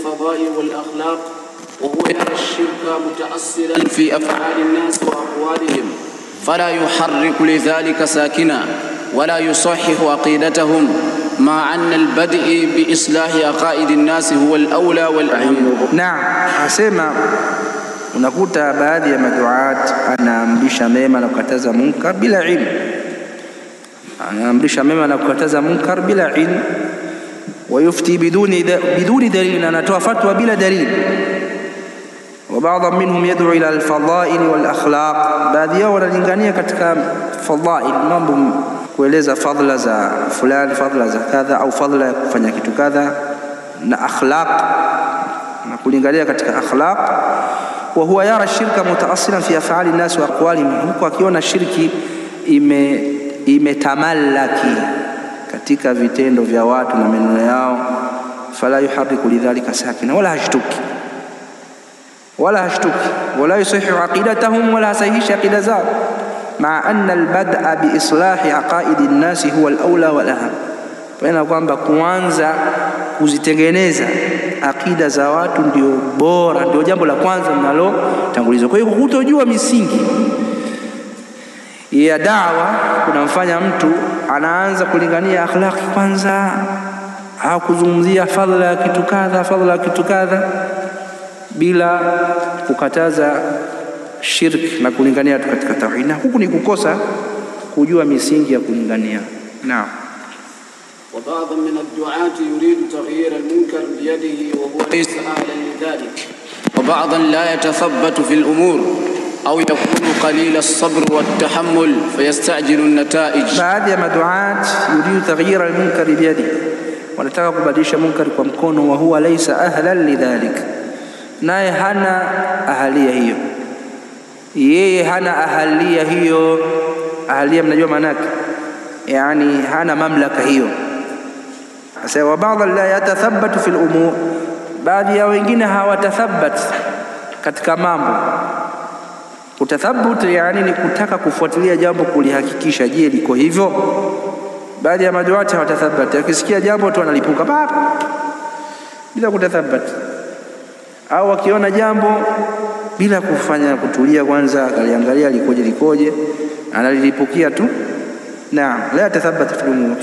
الفضائل والأخلاق، وهو يرى الشرك متأصلا في أفعال الناس وأقوالهم، فلا يحرك لذلك ساكنا ولا يصحح عقيدتهم، مع أن البدء بإصلاح عقائد الناس هو الأولى والأهم. نعم، asema unakuta baadhi ya maduat anaamrisha mema na kukataza munkar bila ilmu, anaamrisha mema na kukataza munkar bila ilmu, wayufti biduni dalil, anatoa fatwa bila dalil. Wa ba'dha minhum yad'u ila al-fadail wal akhlaq, baadhi yao wanalingania katika fadail, mambo kueleza fadhila za fulani, fadhila za kadha, au fadhila ya kufanya kitu kadha, na akhlaq, na kulingania katika akhlaq. Wa huwa yara shirka mutaassilan fi af'ali an-nas wa aqwalihim, huko akiona shirki imetamallaki katika vitendo vya watu na maneno yao. Fala yuharriku lidhalika sakina, wala hashtuki wala yusahihu aqidatahum, wala sahihisha aqida zao, ma anna al-bad'a bi islahi aqaidi an-nas huwa al-awla wal aham, pamoja kwamba kuanza kuzitengeneza akida za watu ndio bora, ndio jambo la kwanza linalotangulizwa. Kwa hiyo kutojua misingi ya da'wa kunamfanya mtu anaanza kulingania akhlaqi kwanza, au kuzungumzia fadhila ya kitu kadha, fadhila ya kitu kadha, bila kukataza shirk na kulingania katika tauhid. Na huku ni kukosa kujua misingi ya kulingania. Naam. وبعض من الدعاة يريد تغيير المنكر بيده وهو ليس أهلا لذلك، وبعضا لا يتثبت في الأمور أو يكون قليل الصبر والتحمل فيستعجل النتائج. baadhi ya maduat yuridu taghyir al-munkar biyadi, wanataka kubadilisha munkar kwa mkono, wa huwa laysa ahlan lidhalik, naye hana ahalia hiyo, yeye hana ahalia hiyo. Ahalia mnajua maana yake, yani hana mamlaka hiyo. Sasa wa baadhi la yatathabbatu fil umur, baadhi ya wengine hawatathabbat katika mambo. Kutathabbut yani ni kutaka kufuatilia jambo, kulihakikisha je liko hivyo. Baadhi ya maduati hawatathabbat, akisikia jambo tu analipuka bila kutathabbat, au akiona jambo bila kufanya kutulia kwanza akaliangalia likoje analilipukia tu. Naam, la yatathabbat fil umur.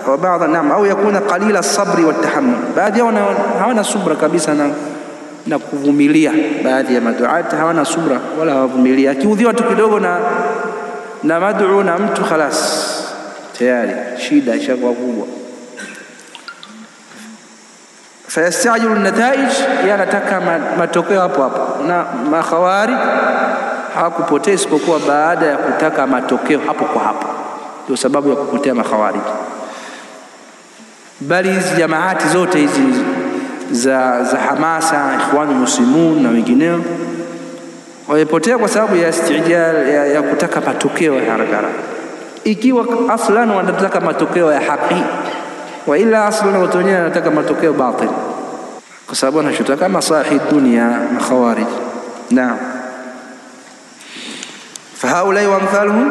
Wa baadhi naam, au yakuna qalila as-sabri wat tahammul, baadhi yao hawana subra kabisa na kuvumilia. Baadhi ya maduati hawana subra wala hawavumilia, akiudhiwa tu kidogo na mad'u na mtu khalas tayari shida ishakuwa kubwa. Fayastajilu an-nataij, yanataka matokeo hapo. Na makhawarij hawakupotea isipokuwa baada ya kutaka matokeo hapo kwa hapo, ndio sababu ya kupotea makhawarij. Bali hizi jamaati zote hizi za hamasa, Ikhwanul Muslimun na wengineo, wamepotea kwa sababu ya istijal, ya kutaka matokeo ya haraka. Ikiwa aslan wanataka matokeo ya haki, wa ila aslan watu wenyewe wanataka matokeo batil, kwa sababu wanachotaka maslahi dunia na khawarij. Naam. فهؤلاء وامثالهم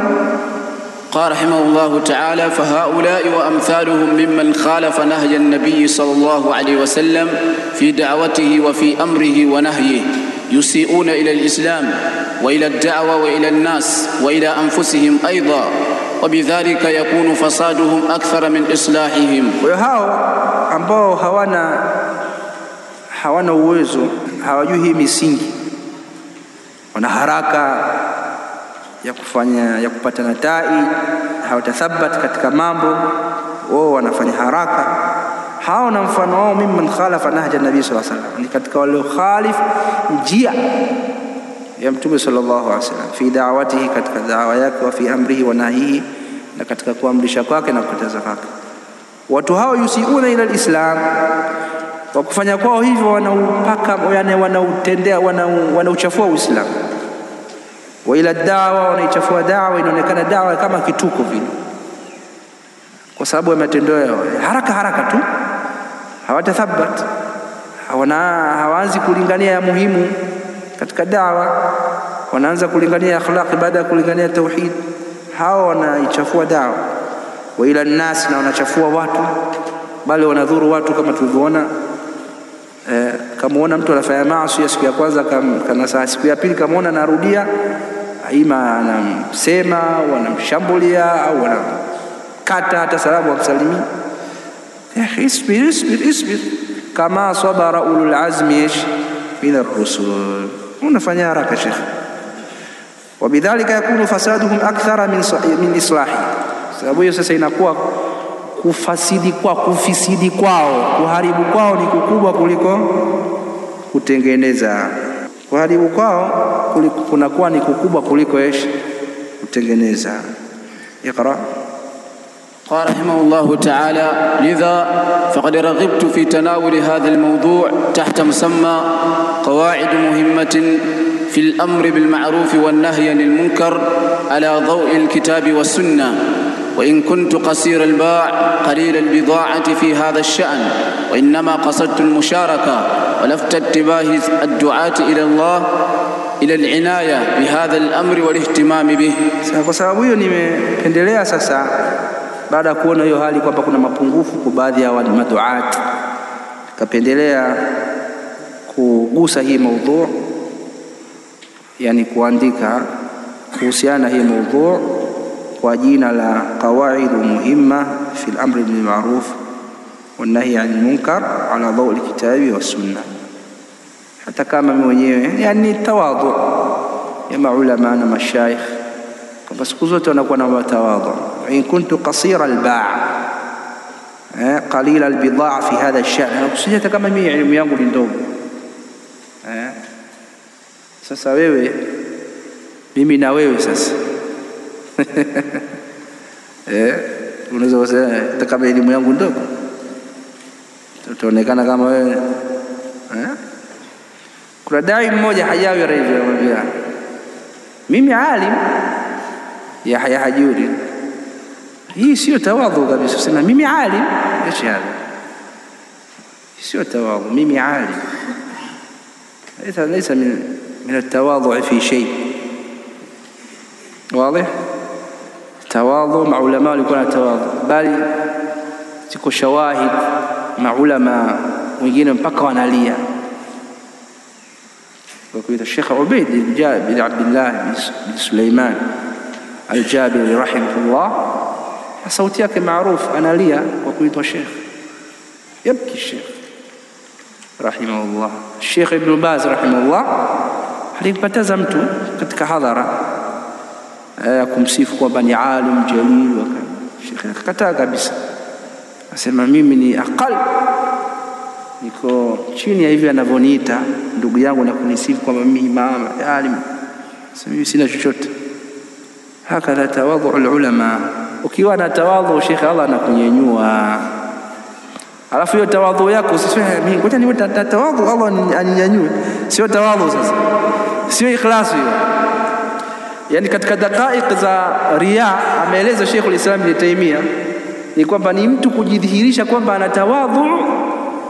قال رحمه الله تعالى: فهؤلاء وأمثالهم ممن خالف نهج النبي صلى الله عليه وسلم في دعوته وفي أمره ونهيه، يسيئون إلى الإسلام وإلى الدعوة وإلى الناس وإلى أنفسهم أيضا، وبذلك يكون فسادهم أكثر من إصلاحهم. وهاو ambao hawana uwezo, hawajui hii misingi, wana haraka ya kupata natai, hawatathabat katika mambo, wao wanafanya haraka. Hao na mfano wao mimman khalafa nahja nabii sallallahu alaihi wasallam, ni katika wale khalif njia ya mtume sallallahu alaihi wasallam, fi da'watihi, katika da'wa yake, wa fi amrihi wa nahyihi, na katika kuamrisha kwake na kukataza kwake. Watu hao yusiuna ila alislam, kwa kufanya kwao hivyo wanaupaka, yani wanautendea, wanauchafua Uislamu. Wa ila da'wa, wanaichafua da'wa, inaonekana da'wa kama kituko vile, kwa sababu ya matendo yao haraka tu, hawatathabat, hawaanzi kulingania ya muhimu katika da'wa, wanaanza kulingania akhlaq baada ya kulingania tauhid. Hao wanaichafua da'wa. Wa ila nas, na wanachafua watu, bali wanadhuru watu, kama tulivyoona Kamuona mtu anafanya maasi siku ya kwanza, kana saa siku ya pili kamuona anarudia, aima anamsema au anamshambulia au anakata hata salamu amsalimii. Isbir kama sabara ulul azmi min ar-rusul. Unafanya haraka Sheikh. Wabidhalika yakunu fasaduhum akthara min islahi. Sababu hiyo sasa inakuwa kufisidi kwao, kuharibu kwao ni kukubwa kuliko kutengeneza. Kuharibu kwao kunakuwa ni kukubwa kuliko kutengeneza. Iqra. قال رحمه الله تعالى: لذا فقد رغبت في تناول هذا الموضوع تحت مسمى قواعد مهمة في الأمر بالمعروف والنهي عن المنكر على ضوء الكتاب والسنة، وإن كنت قصير الباع قليل البضاعة في هذا الشأن، وإنما قصدت المشاركة ولفت انتباه الدعاة إلى الله إلى العناية بهذا الأمر والاهتمام به. Kwa sababu hiyo nimependelea sasa, baada ya kuona hiyo hali kwamba kuna mapungufu kwa baadhi ya maduat, kapendelea kugusa hii maudhu, yani kuandika kuhusiana hii maudhu kwa jina la qawaidu muhimma fi al-amri bil ma'ruf wan nahy 'anil munkar ala dawi al-kitabi was sunnah. Hata kama mimi mwenyewe yani tawadhu ya maulama na mashayikh, kwa siku zote wanakuwa na tawadhu. In kuntu qasira al-ba' qalila al-bidha'a fi hadha ash-sha'n, kusijata kama mimi elimu yangu ni ndogo. Sasa wewe, mimi na wewe sasa unaweza kusema hata kama elimu yangu ndogo tutaonekana kama wewe. Kuna dai mmoja hajawi raifu anamwambia mimi alim ya hajuri. Hii sio tawadhu kabisa. Sema mimi alim, ايش هذا؟ sio tawadhu. Mimi alim ليس من التواضع في شيء. واضح؟ tawadhu maulama walikuwa na tawadhu, bali ziko shawahid maulama wengine mpaka wanalia. وكذا الشيخ عبيد بن عبد الله بن سليمان الجابري رحمه الله صوتي yake maarufu analia kwa kuitwa Sheikh, yabki Sheikh rahimahullah. Sheikh Ibn Baz rahimahullah alimpataza mtu katika hadhara kumsifu kwamba ni alim jalil, Sheikh akakataa kabisa, asema mimi ni aqal, niko chini ya hivi anavyoniita ndugu yangu na kunisifu kwamba mimi imam alim, mimi sina chochote. Hakadha tawadhu ulama. Ukiwa na tawadhu Sheikh, Allah anakunyanyua. Alafu hiyo tawadhu yako usiseme mimi ngoja niwe tawadhu Allah aninyanyue, sio tawadhu sasa, sio ikhlas hiyo. Yani katika daqaiq za riya ameeleza Sheikh al-Islam Ibn Taymiyyah ni kwamba ni mtu kujidhihirisha kwamba ana tawadhu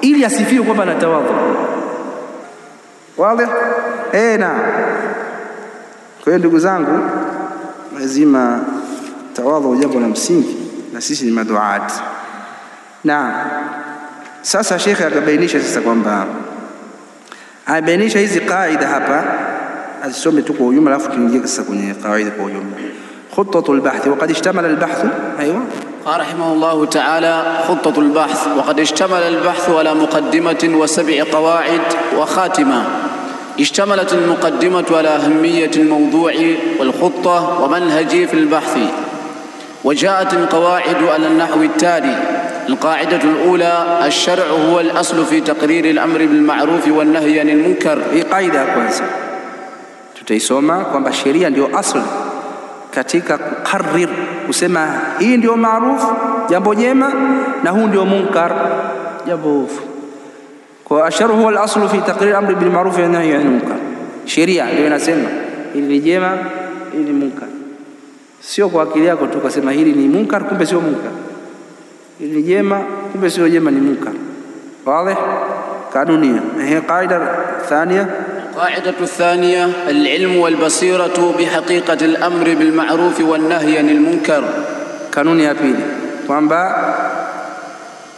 ili asifiwe kwamba ana tawadhu. Wazi? Na kwa hiyo ndugu zangu, lazima tawadhu jambo la msingi, na sisi ni maduat. Na sasa Sheikh akabainisha sasa kwamba abainisha hizi kaida hapa, azisome tu kwa ujumla alafu tuingie sasa kwenye kaida kwa ujumla. خطة البحث وقد اشتمل البحث. أيوة. قال رحمه الله تعالى: خطة البحث وقد اشتمل البحث على مقدمة و7 قواعد وخاتمة. اشتملت المقدمة على أهمية الموضوع والخطة ومنهجه في البحث، وجاءت القواعد على النحو التالي: القاعدة الأولى: الشرع هو الأصل في تقرير الأمر بالمعروف والنهي عن المنكر. Hii kaida kwanza tutaisoma kwamba sheria ndio asli katika kukarrir, kusema hii ndio maarufu jambo jema na huu ndio munkar jambo ovu. Kwa asharu huwa al-aslu fi taqrir amri bil ma'ruf wa nahy anil munkar. Sheria ndio inasema hili ni jema, hili ni munkar. Sio kwa akili yako tu kusema hili ni munkar kumbe sio munkar, hili ni jema kumbe sio jema, ni munkar. Wazi? Kanunia. Qaida thania. القاعدة الثانية: العلم والبصيرة بحقيقة الأمر بالمعروف والنهي عن المنكر. Kanuni ya pili kwamba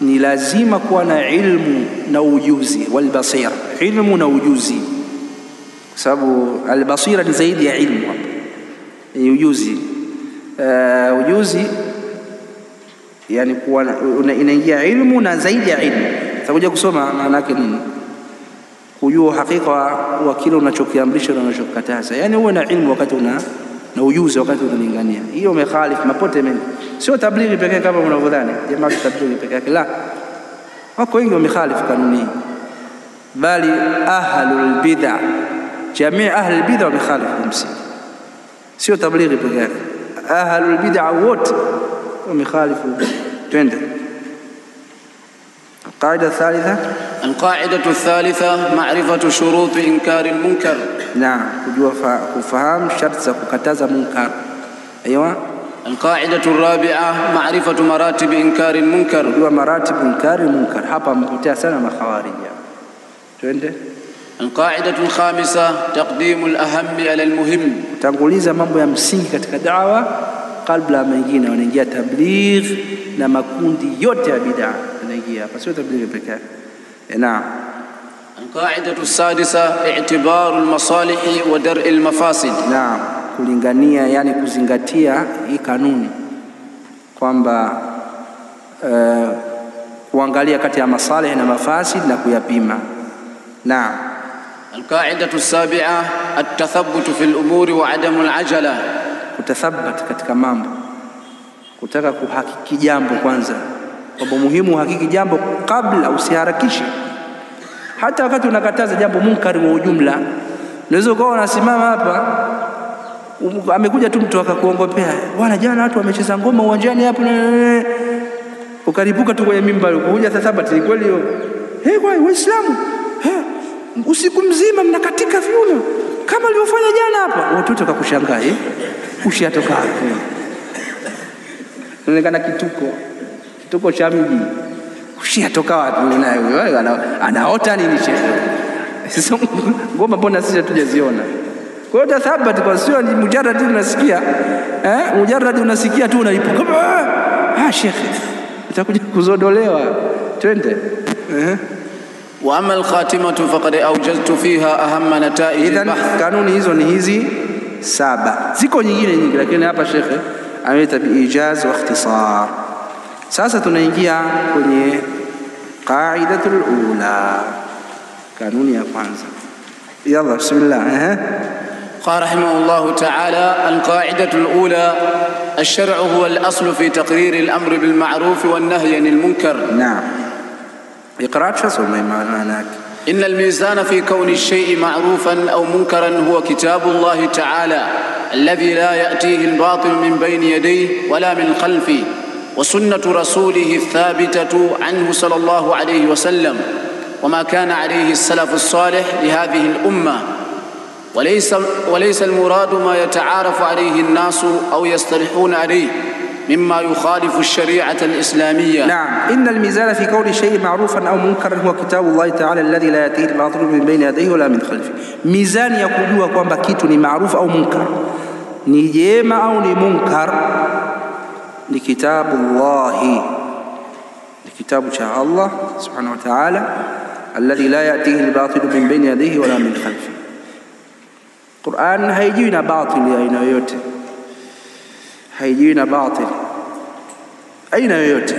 ni lazima kuwa na ilmu na ujuzi, walbasira, ilmu na ujuzi, kwa sababu albasira ni zaidi ya ilmu hapa, ni ujuzi. Ujuzi yani kuwa inaingia ilmu na zaidi ya ilmu. Tutakuja kusoma maana yake nini, kujua hakika wa kile unachokiamrisha na unachokataza, yani uwe na ilmu wakati na ujuzi wakati unalingania. Hiyo umekhalif mapote mengi, sio tablighi pekee kama unavyodhani jamaa tablighi pekee yake, la, wako wengi wamekhalif kanuni, bali ahlul bid'ah, jamii ahlul bid'ah wamekhalif msingi, sio tablighi pekee yake, ahlul bid'ah wote wamekhalif. twende القاعدة الثالثة. القاعدة الثالثة معرفة شروط إنكار المنكر. نعم، كفهم شرط كتازا منكر. أيوة. القاعدة الرابعة معرفة مراتب إنكار المنكر. كجوا مراتب إنكار المنكر. هابا مكتيا سنة ما خوارج. twende. القاعدة الخامسة تقديم الأهم على المهم. Tanguliza mambo ya msingi katika da'wa kabla mengine. Wanaingia tabligh na makundi yote ya bid'a wanaingia hapa, sio tabligh pekee yake. Naam. القاعدة السادسة اعتبار المصالح ودرء المفاسد. Naam, kulingania, yani kuzingatia hii kanuni kwamba kuangalia kati ya masalih na mafasid na kuyapima. Naam. القاعدة السابعة التثبت في الأمور وعدم العجلة. Kutathabat katika mambo, kutaka kuhakiki jambo kwanza, kwamba muhimu uhakiki jambo kabla, usiharakishe. Hata wakati unakataza jambo munkari wa ujumla, unaweza ukawa unasimama hapa, amekuja tu mtu akakuongopea, bwana jana watu wamecheza ngoma uwanjani hapo, ukaripuka tu kwenye mimbar, kuja tathabati kweli hiyo. Kwa Waislamu usiku mzima mnakatika viuno kama alivyofanya jana hapa, watoto wakakushangaa, ushatoka hapo. Inaonekana kituko cha mji, ushatoka wapi naye huyo, anaota nini shehe? Sasa ngoma mbona sisi hatujaziona? Kwa hiyo tathabati, kwa sio ni mujarrad unasikia, mujarrad unasikia tu unaipuka, shekhe utakuja kuzodolewa. Twende. وأما الخاتمة فقد أوجزت فيها أهم نتائج البحث. Kanuni hizo ni hizi 7, ziko nyingine nyingi, lakini hapa shekhe ameleta biijaz wa ikhtisar. Sasa tunaingia kwenye qaidatul ula, kanuni ya kwanza. Yalla bismillah. قال رحمه الله تعالى: القاعدة الأولى الشرع هو الأصل في تقرير الأمر بالمعروف والنهي عن المنكر. نعم. اقرأ شو معناك. إن الميزان في كون الشيء معروفا أو منكرا هو كتاب الله تعالى الذي لا يأتيه الباطل من بين يديه ولا من خلفه، وسنة رسوله الثابتة عنه صلى الله عليه وسلم، وما كان عليه السلف الصالح لهذه الأمة، وليس المراد ما يتعارف عليه الناس أو يصطلحون عليه مما يخالف الشريعة الإسلامية. نعم. إن الميزان في كون الشيء معروفا أو منكرا هو كتاب الله تعالى الذي لا يأتيه الباطل من بين يديه ولا من خلفه. ميزان ya kujua kwamba kitu ni maarufu au munkar, ni jema au ni munkar, ni kitabullahi, ni kitabu cha Allah subhanahu wa ta'ala alladhi la ya'tihi al-batil min bayni yadayhi wala min khalfihi. Qur'an haijiwi na batil ya aina yoyote, haijiwi na batil aina yoyote,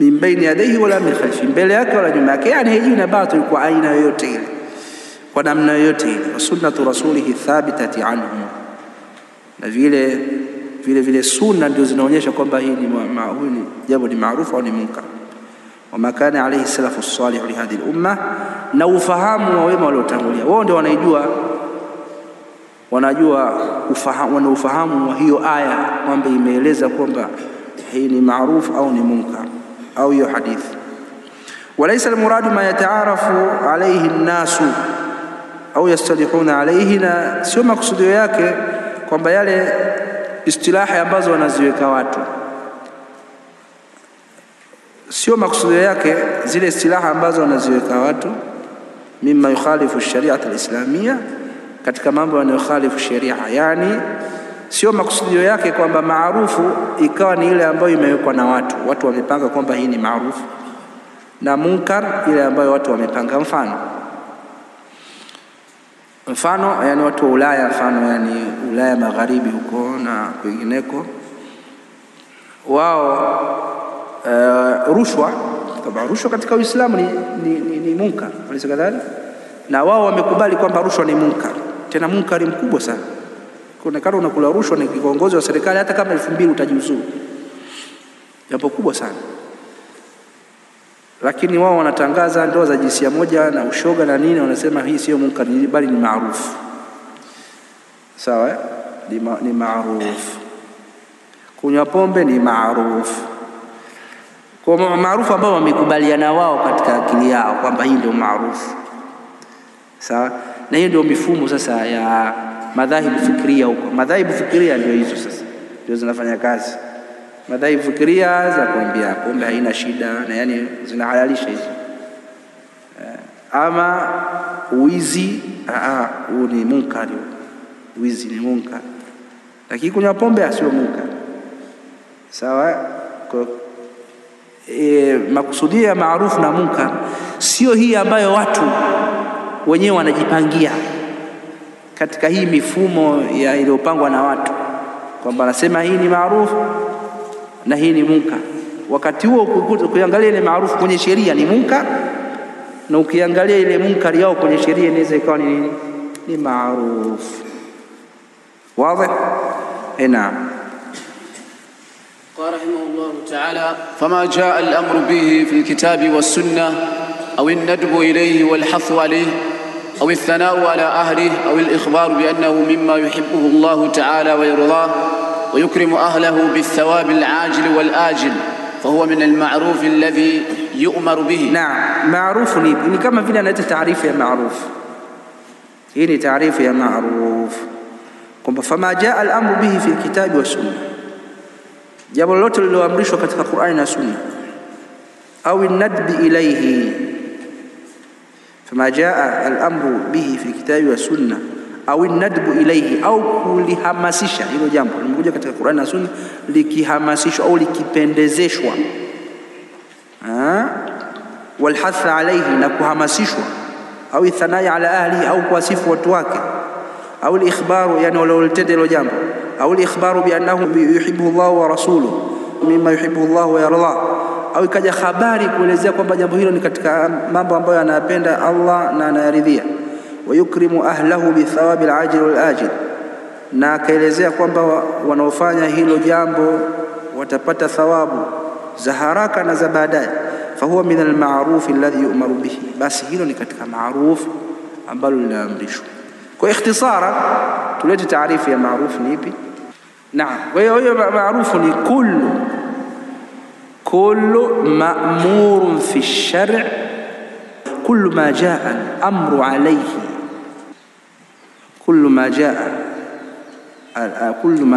min baini yadayhi wala min khalfi, mbele yake wala nyuma yake, yani haijiwi na batil kwa aina yoyote ile, kwa namna yoyote ile. Wa sunnatu rasulihi thabitati anhu, na vile sunna ndio zinaonyesha kwamba hii ni jambo ni maarufu au ni munkar. Wa ma kana alayhi salafu salih li hadhihi al-umma, na ufahamu wa wema waliotangulia, wao ndio wanajua ufahamu wa hiyo aya kwamba imeeleza kwamba hii ni maarufu au ni munkar, au hiyo hadithi. Walaysa almuradu ma yataarafu alayhi an-nasu au yastalihuna alayhi, na sio maksudio yake kwamba yale istilahi ambazo wanaziweka watu, sio maksudio yake zile istilahi ambazo wanaziweka watu, mimma yukhalifu ash-shari'ah al-islamiyya, katika mambo yanayokhalifu sheria, yani sio makusudio yake kwamba maarufu ikawa ni ile ambayo imewekwa na watu wamepanga kwamba hii ni maarufu, na munkar ile ambayo watu wamepanga. Mfano yani watu wa Ulaya, mfano yani Ulaya magharibi huko na kwingineko, wao rushwa, kama rushwa katika Uislamu ni munkar, walisikadhani, na wao wamekubali kwamba rushwa ni munkar, tena munkari mkubwa sana. Kuonekana unakula rushwa ni kiongozi wa serikali, hata kama 2000 utajiuzuru, jambo kubwa sana. Lakini wao wanatangaza ndoa za jinsia moja na ushoga na nini, wanasema hii sio munkar bali ni maarufu. Sawa, ni maarufu. Kunywa pombe ni maarufu, kwa maarufu ambao wamekubaliana wao katika akili yao kwamba hii ndio maarufu. Sawa, na hiyo ndio mifumo sasa ya madhahibu fikiria huko. Madhahibu fikiria ndio hizo sasa, ndio zinafanya kazi. Madhahibu fikiria za kuambia pombe haina shida, na yani zinahalalisha hizo. Ama uizi, huu ni munkar, uizi ni munkar, lakini kunywa pombe sio munkar. Sawa, kwa makusudia ya maarufu na munkar sio hii ambayo watu wenyewe wanajipangia katika hii mifumo ya iliyopangwa na watu kwamba nasema hii ni maarufu na hii ni munkar. Wakati huo ukiangalia ile maarufu kwenye sheria ni munkar, na ukiangalia ile munkar yao kwenye sheria inaweza ikawa ni nini? Ni maarufu. Wazi? Naam. قال رحمه الله تعالى: فما جاء الأمر به في الكتاب والسنة أو الندب إليه والحث عليه أو الثناء على أهله أو الإخبار بأنه مما يحبه الله تعالى ويرضاه ويكرم أهله بالثواب العاجل والآجل فهو من المعروف الذي يؤمر به. نعم، معروف ni kama vile anaita taarifu ya maarufu. Hii ni taarifu ya maarufu kwamba fama jaa al-amru bihi fi al-kitabi wa sunna, jambo lolote lililoamrishwa katika Qur'ani na Sunna, au an-nadbi ilayhi, fama jaa al-amru bihi fi al-kitabi wa sunna au an-nadbu ilayhi, au kulihamasisha hilo jambo limekuja katika Qur'ani na Sunna likihamasishwa au likipendezeshwa, walhath alayhi, na kuhamasishwa, au thanai ala ahli, au kuwasifu watu wake, au al-ikhbaru, yani walolitenda hilo jambo, au al-ikhbaru bi annahu yuhibbu Allah wa rasuluhu mimma yuhibbu Allah wa yarda, au ikaja habari kuelezea kwamba jambo hilo ni katika mambo ambayo anayapenda Allah na anayaridhia. Wa yukrimu ahlahu bi thawabil ajil wal ajil, na akaelezea kwamba wanaofanya hilo jambo watapata thawabu za haraka na za baadaye. Fahuwa min al-ma'ruf alladhi yu'maru bihi, basi hilo ni katika maruf ambalo linaamrishwa. Kwa ikhtisara tulete taarifu ya maruf ni ipi? Naam, kwa hiyo maarufu ni kullu ma'murun fi ash-shar' kullu ma jaa al-amru alayhi, kullu ma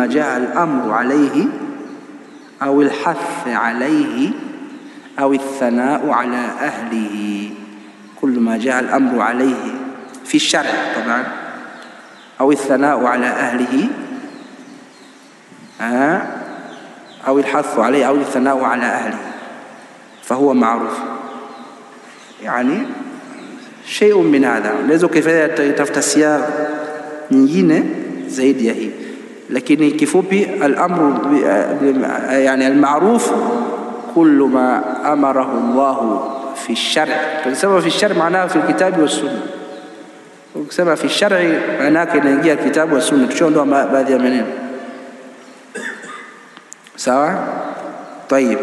jaa al-amru alayhi au al-hath alayhi au al-thana'u ala ahlihi. kullu ma jaa al-amru alayhi fi ash-shar' طبعا au al-thana'u ala ahlihi أو الحث عليه أو الثناء على أهله فهو معروف. يعني شيء من هذا لازم كيف يتفت السياق nyingine zaidi ya hii, lakini kifupi al-amru yani al-ma'ruf kullu ma amarahu Allah fi ash-shar'. Tunasema fi ash-shar' maana fi al-kitabi wa sunna. Ukisema fi ash-shar' maana yake inaingia kitabu wa sunna, tushondoa baadhi ya maneno. sawa. طيب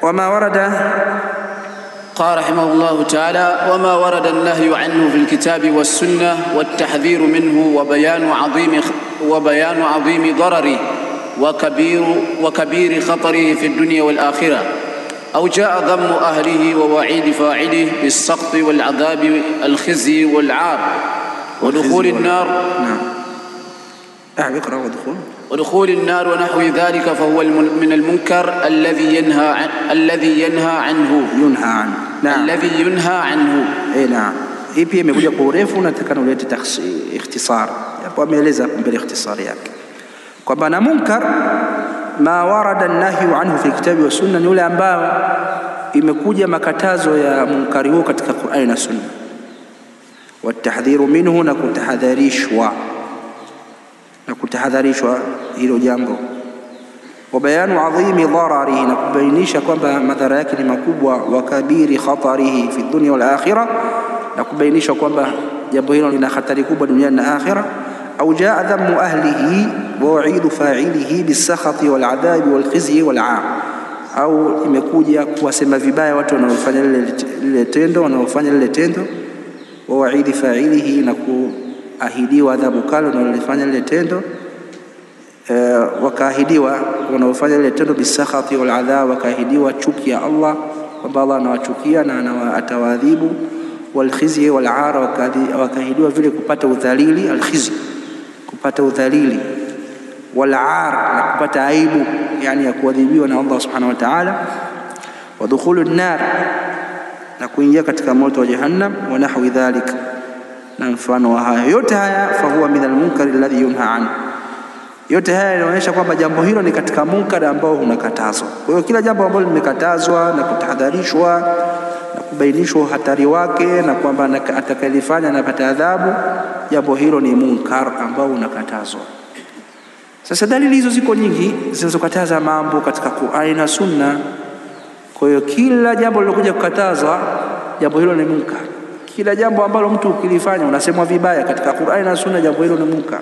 وما ورد. قال رحمه الله تعالى: وما ورد النهي عنه في الكتاب والسنة والتحذير منه وبيان عظيم ضرره وكبير خطره في الدنيا والآخرة، أو جاء ذم أهله ووعيد فاعله بالسقط والعذاب الخزي والعار ودخول النار. ودخول النار ونحو ذلك، فهو من المنكر الذي ينهى عنه. نعم. الذي ينهى عنه. نعم. Hii pia imekuja kwa urefu, nataka nilete ikhtisar. Hapo ameeleza mbele ikhtisari yake kwamba na munkar ma warada an-nahyu anhu fi kitabi wa sunna, ni yule ambao imekuja makatazo ya munkari huo katika Qur'ani na Sunna, wa tahdhiru minhu, na kutahadharishwa hilo jambo, wa bayanu adhimi dhararihi, na kubainisha kwamba madhara yake ni makubwa, wa kabiri khatarihi fi dunya wal akhirah, na kubainisha kwamba jambo hilo lina hatari kubwa duniani na akhirah. Au jaa dhammu ahlihi wa wa'idu fa'ilihi bisakhati wal adhabi wal khizyi wal 'ar, au imekuja kuwasema vibaya watu wanaofanya lile tendo, wa wa'idi fa'ilihi, na kuahidiwa adhabu kali wanaofanya lile tendo, wakaahidiwa wanaofanya lile tendo bisakhati wal adhab, wakaahidiwa chuki ya Allah kwamba Allah anawachukia na atawaadhibu, wal khizyi wal 'ar, wakaahidiwa vile kupata udhalili, al khizyi kupata udhalili, wal 'ar, na kupata aibu, yani ya kuadhibiwa na Allah subhanahu wa ta'ala, wa dukhulun nar, na kuingia katika moto wa jahannam, wa nahwi dhalika, na mfano wa haya yote. Haya fahuwa min almunkari alladhi yunha anhu, yote haya yanaonyesha kwamba jambo hilo ni katika munkar ambao unakatazwa. Kwa hiyo kila jambo ambalo limekatazwa na kutahadharishwa na kubainishwa hatari wake na kwamba atakayelifanya anapata adhabu, jambo hilo ni munkar ambao unakatazwa. Sasa dalili hizo ziko nyingi zinazokataza mambo katika Qur'ani na Sunna. Kwa hiyo kila jambo lilokuja kukatazwa, jambo hilo ni munkar. Kila jambo ambalo mtu ukilifanya unasemwa vibaya katika Qur'ani na Sunna, jambo hilo ni munkar.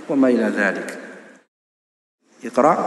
Wa ma ila dhalik. Iqra.